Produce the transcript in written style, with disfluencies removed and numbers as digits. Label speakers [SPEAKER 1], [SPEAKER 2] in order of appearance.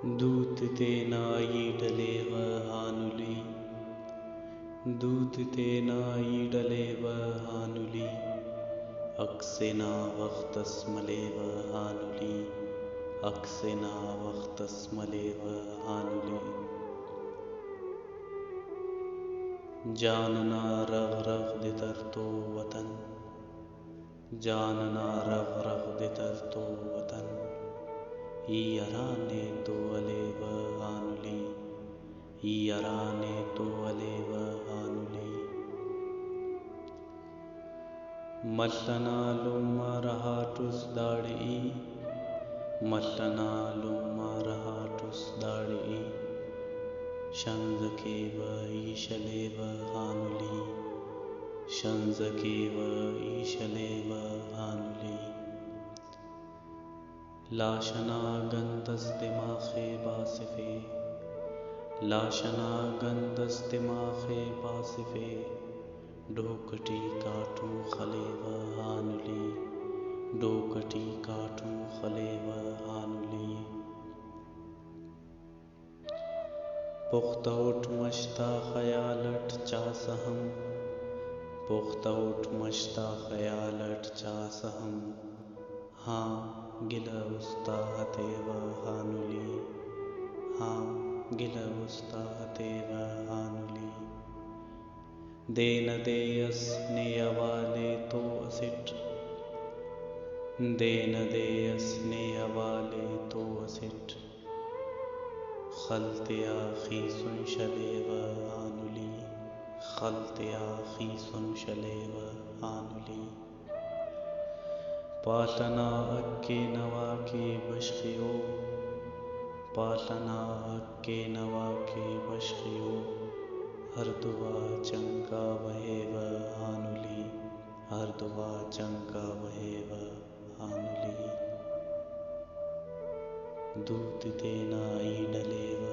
[SPEAKER 1] दूतितेनायीडलेव हानुली, दूतितेनायीडलेव हानुली, अक्सेना वक्तस्मलेव हानुली, अक्सेना वक्तस्मलेव हानुली। जानना रग रग दितरतो वतन, जानना रग रग दितरतो वतन, ईयराने तो अलेव हानुली, ईयराने तो अलेव हानुली। मल्लनालुम्मा रहाटुस दाड़ी, मल्लनालुम्मा रहाटुस दाड़ी, शंजकेव ईशलेव हानुली, शंजकेव ईशलेव हानुली। लाशना गंधस्तिमाखे बासिफे, लाशना गंधस्तिमाखे बासिफे, डोकटी काटूं खलेव हानुली, डोकटी काटूं खलेव हानुली। पुख्तौट मश्ता खयालट चासहम, पुख्तौट मश्ता खयालट चासहम, हाँ गिला उस्ताहतेव हानुली, हाँ गिला उस्ताहतेव हानुली। देन देयस नेयवाले तो असिट, देन देयस नेयवाले तो असिट, खलत्या खीसुन शलेव हानुली, खलत्या खीसुन शलेव हानुली। पालना अक्के नवा के बश्कियो, पालना अक्के नवा के बश्कियो, हर दुआ चंका वहेव हानुली, हर दुआ चंका वहेव हानुली। दूतितेनायीडलेव